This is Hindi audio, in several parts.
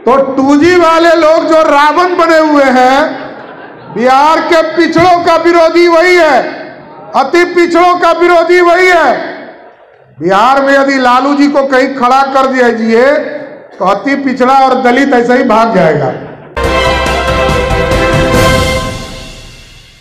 तो 2G वाले लोग जो रावण बने हुए हैं, बिहार के पिछड़ों का विरोधी वही है, अति पिछड़ों का विरोधी वही है। बिहार में यदि लालू जी को कहीं खड़ा कर दिया जाइए तो अति पिछड़ा और दलित ऐसे ही भाग जाएगा।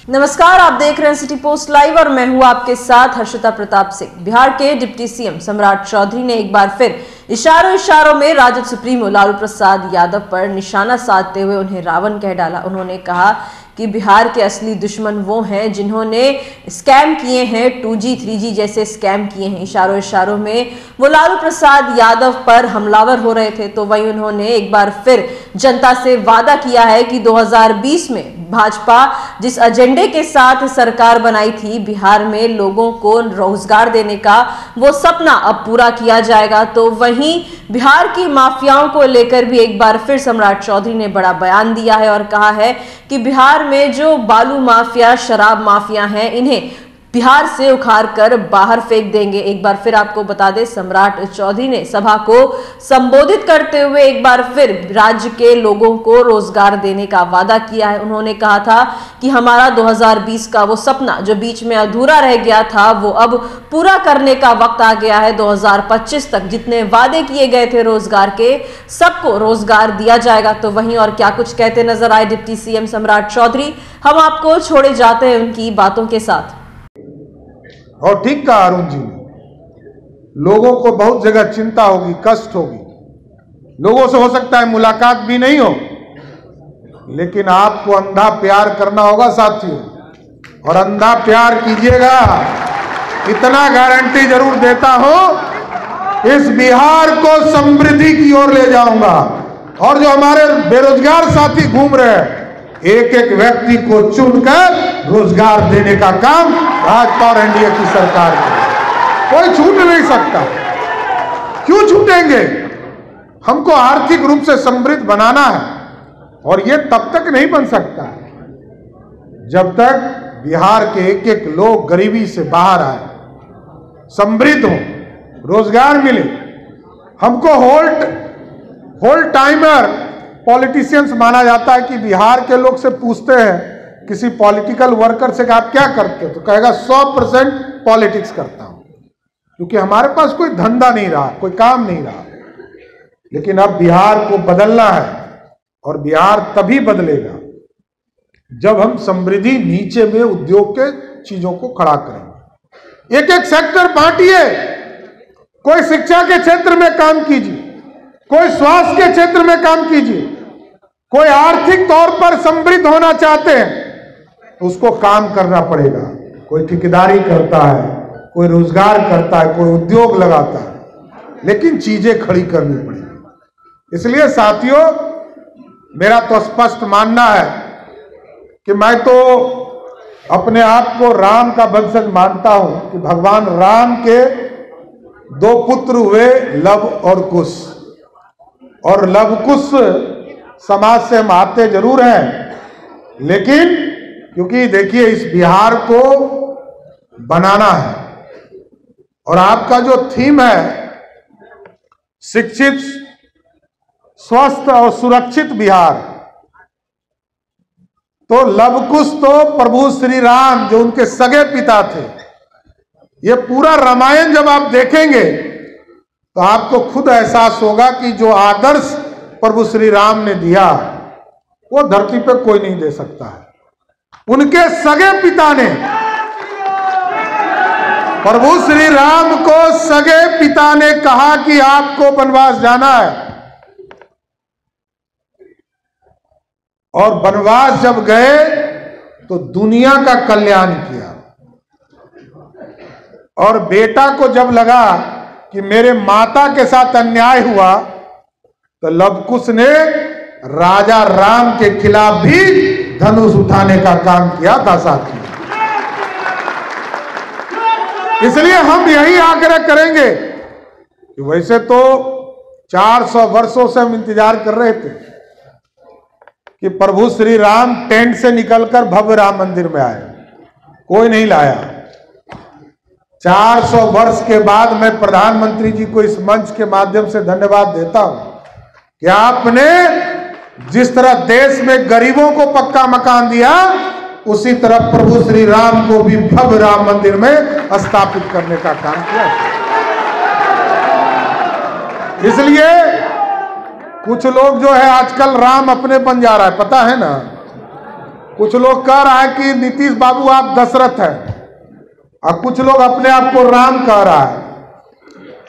नमस्कार, आप देख रहे हैं सिटी पोस्ट लाइव और मैं हूं आपके साथ हर्षिता प्रताप सिंह। बिहार के डिप्टी सीएम सम्राट चौधरी ने एक बार फिर इशारों में राजद सुप्रीमो लालू प्रसाद यादव पर निशाना साधते हुए उन्हें रावण कह डाला। उन्होंने कहा कि बिहार के असली दुश्मन वो हैं जिन्होंने स्कैम किए हैं, 2G 3G जैसे स्कैम किए हैं। इशारों में वो लालू प्रसाद यादव पर हमलावर हो रहे थे। तो वहीं उन्होंने एक बार फिर जनता से वादा किया है कि 2020 में भाजपा जिस एजेंडे के साथ सरकार बनाई थी, बिहार में लोगों को रोजगार देने का, वो सपना अब पूरा किया जाएगा। तो वहीं बिहार की माफियाओं को लेकर भी एक बार फिर सम्राट चौधरी ने बड़ा बयान दिया है और कहा है कि बिहार में जो बालू माफिया, शराब माफिया हैं, इन्हें बिहार से उखाड़ कर बाहर फेंक देंगे। एक बार फिर आपको बता दें, सम्राट चौधरी ने सभा को संबोधित करते हुए एक बार फिर राज्य के लोगों को रोजगार देने का वादा किया है। उन्होंने कहा था कि हमारा 2020 का वो सपना जो बीच में अधूरा रह गया था, वो अब पूरा करने का वक्त आ गया है। 2025 तक जितने वादे किए गए थे रोजगार के, सबको रोजगार दिया जाएगा। तो वहीं और क्या कुछ कहते नजर आए डिप्टी सीएम सम्राट चौधरी, हम आपको छोड़े जाते हैं उनकी बातों के साथ। और ठीक कहा अरुण जी ने, लोगों को बहुत जगह चिंता होगी, कष्ट होगी, लोगों से हो सकता है मुलाकात भी नहीं हो, लेकिन आपको अंधा प्यार करना होगा साथियों, और अंधा प्यार कीजिएगा। इतना गारंटी जरूर देता हूं, इस बिहार को समृद्धि की ओर ले जाऊंगा। और जो हमारे बेरोजगार साथी घूम रहे हैं, एक एक व्यक्ति को चुनकर रोजगार देने का काम भाजपा और एनडीए की सरकार की, कोई छूट नहीं सकता। क्यों छूटेंगे? हमको आर्थिक रूप से समृद्ध बनाना है, और यह तब तक नहीं बन सकता जब तक बिहार के एक एक लोग गरीबी से बाहर आए, समृद्ध हो, रोजगार मिले। हमको होल्ड टाइमर पॉलिटिशियंस माना जाता है कि बिहार के लोग से पूछते हैं किसी पॉलिटिकल वर्कर से कि आप क्या करते हो, तो कहेगा 100% पॉलिटिक्स करता हूं, क्योंकि हमारे पास कोई धंधा नहीं रहा, कोई काम नहीं रहा। लेकिन अब बिहार को बदलना है, और बिहार तभी बदलेगा जब हम समृद्धि नीचे में उद्योग के चीजों को खड़ा करेंगे। एक एक सेक्टर बांटिए, कोई शिक्षा के क्षेत्र में काम कीजिए, कोई स्वास्थ्य के क्षेत्र में काम कीजिए, कोई आर्थिक तौर पर समृद्ध होना चाहते हैं तो उसको काम करना पड़ेगा। कोई ठेकेदारी करता है, कोई रोजगार करता है, कोई उद्योग लगाता है, लेकिन चीजें खड़ी करनी पड़ेगी। इसलिए साथियों, मेरा तो स्पष्ट मानना है कि मैं तो अपने आप को राम का वंशज मानता हूं, कि भगवान राम के 2 पुत्र हुए, लव और कुश। और लव कुश समाज से हम आते जरूर हैं, लेकिन क्योंकि देखिए इस बिहार को बनाना है, और आपका जो थीम है शिक्षित, स्वस्थ और सुरक्षित बिहार, तो लवकुश तो प्रभु श्री राम जो उनके सगे पिता थे। ये पूरा रामायण जब आप देखेंगे तो आपको खुद एहसास होगा कि जो आदर्श प्रभु श्री राम ने दिया वो धरती पे कोई नहीं दे सकता है। उनके सगे पिता ने, प्रभु श्री राम को सगे पिता ने कहा कि आपको वनवास जाना है, और वनवास जब गए तो दुनिया का कल्याण किया। और बेटा को जब लगा कि मेरे माता के साथ अन्याय हुआ, तो लवकुश ने राजा राम के खिलाफ भी धनुष उठाने का काम किया था साथी। इसलिए हम यही आग्रह करेंगे कि वैसे तो 400 वर्षों से हम इंतजार कर रहे थे कि प्रभु श्री राम टेंट से निकलकर भव्य राम मंदिर में आए, कोई नहीं लाया। 400 वर्ष के बाद मैं प्रधानमंत्री जी को इस मंच के माध्यम से धन्यवाद देता हूं कि आपने जिस तरह देश में गरीबों को पक्का मकान दिया, उसी तरह प्रभु श्री राम को भी भव्य राम मंदिर में स्थापित करने का काम किया। इसलिए कुछ लोग जो है आजकल राम अपने बन जा रहा है, पता है ना। कुछ लोग कह रहा है कि नीतीश बाबू आप दशरथ है, और कुछ लोग अपने आप को राम कह रहा है।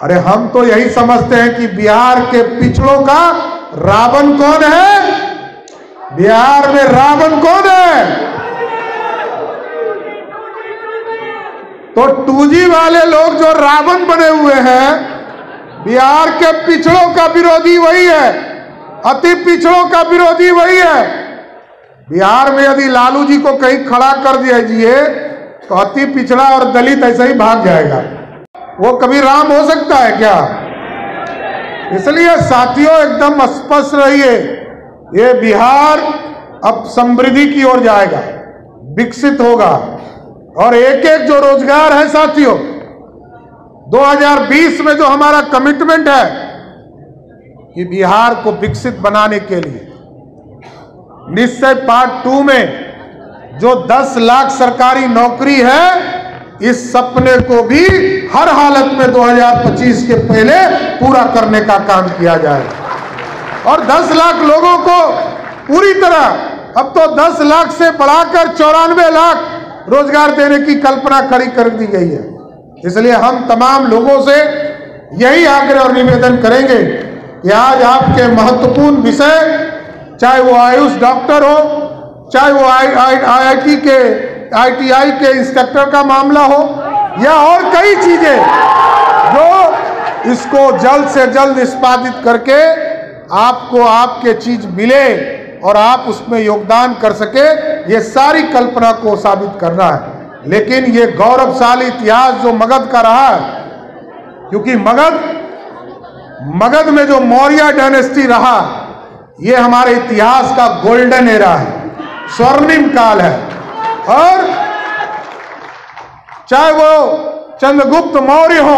अरे हम तो यही समझते हैं कि बिहार के पिछड़ों का रावण कौन है? बिहार में रावण कौन है? तो 2G वाले लोग जो रावण बने हुए हैं, बिहार के पिछड़ों का विरोधी वही है, अति पिछड़ों का विरोधी वही है। बिहार में यदि लालू जी को कहीं खड़ा कर दीजिए तो अति पिछड़ा और दलित ऐसे ही भाग जाएगा। वो कभी राम हो सकता है क्या? इसलिए साथियों एकदम स्पष्ट रहिए, ये बिहार अब समृद्धि की ओर जाएगा, विकसित होगा। और एक एक जो रोजगार है साथियों, 2020 में जो हमारा कमिटमेंट है कि बिहार को विकसित बनाने के लिए निश्चय पार्ट 2 में जो 10 लाख सरकारी नौकरी है, इस सपने को भी हर हालत में 2025 के पहले पूरा करने का काम किया जाए। और 10 लाख लोगों को पूरी तरह, अब तो 10 लाख से बढ़ाकर 94 लाख रोजगार देने की कल्पना खड़ी कर दी गई है। इसलिए हम तमाम लोगों से यही आग्रह और निवेदन करेंगे कि आज आपके महत्वपूर्ण विषय, चाहे वो आयुष डॉक्टर हो, चाहे वो IIT के ITI के इंस्ट्रक्टर का मामला हो, या और कई चीजें जो इसको जल्द से जल्द निष्पादित करके आपको आपके चीज मिले और आप उसमें योगदान कर सके, ये सारी कल्पना को साबित करना है। लेकिन ये गौरवशाली इतिहास जो मगध का रहा है, क्योंकि मगध में जो मौर्य डायनेस्टी रहा, ये हमारे इतिहास का गोल्डन एरा है, स्वर्णिम काल है। और चाहे वो चंद्रगुप्त मौर्य हो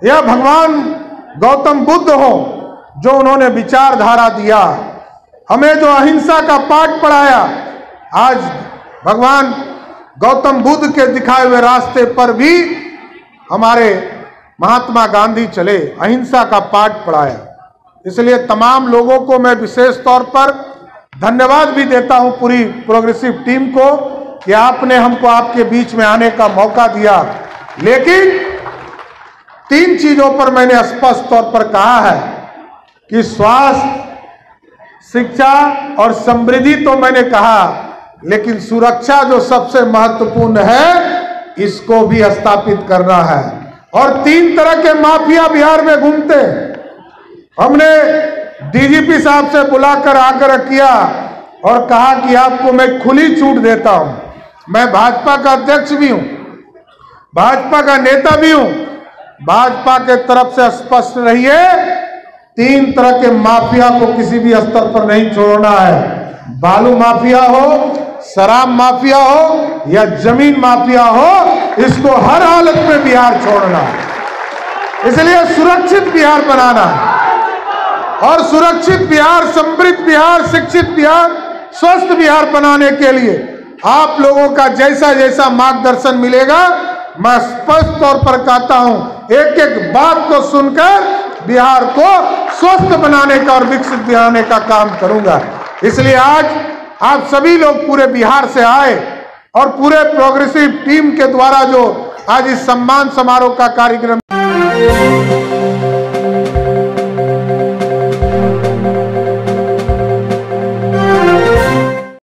या भगवान गौतम बुद्ध हो, जो उन्होंने विचारधारा दिया, हमें जो अहिंसा का पाठ पढ़ाया, आज भगवान गौतम बुद्ध के दिखाए हुए रास्ते पर भी हमारे महात्मा गांधी चले, अहिंसा का पाठ पढ़ाया। इसलिए तमाम लोगों को मैं विशेष तौर पर धन्यवाद भी देता हूं, पूरी प्रोग्रेसिव टीम को, कि आपने हमको आपके बीच में आने का मौका दिया। लेकिन 3 चीजों पर मैंने स्पष्ट तौर पर कहा है कि स्वास्थ्य, शिक्षा और समृद्धि तो मैंने कहा, लेकिन सुरक्षा जो सबसे महत्वपूर्ण है, इसको भी स्थापित करना है। और 3 तरह के माफिया बिहार में घूमते हैं। हमने DGP साहब से बुलाकर आग्रह किया और कहा कि आपको मैं खुली छूट देता हूं, मैं भाजपा का अध्यक्ष भी हूं, भाजपा का नेता भी हूं, भाजपा के तरफ से स्पष्ट रहिए, 3 तरह के माफिया को किसी भी स्तर पर नहीं छोड़ना है। बालू माफिया हो, शराब माफिया हो या जमीन माफिया हो, इसको हर हालत में बिहार छोड़ना है। इसलिए सुरक्षित बिहार बनाना है, और सुरक्षित बिहार, समृद्ध बिहार, शिक्षित बिहार, स्वस्थ बिहार बनाने के लिए आप लोगों का जैसा जैसा मार्गदर्शन मिलेगा, मैं स्पष्ट तौर पर कहता हूं, एक एक बात को सुनकर बिहार को स्वस्थ बनाने का और विकसित बनाने का काम करूंगा। इसलिए आज आप सभी लोग पूरे बिहार से आए और पूरे प्रोग्रेसिव टीम के द्वारा जो आज इस सम्मान समारोह का कार्यक्रम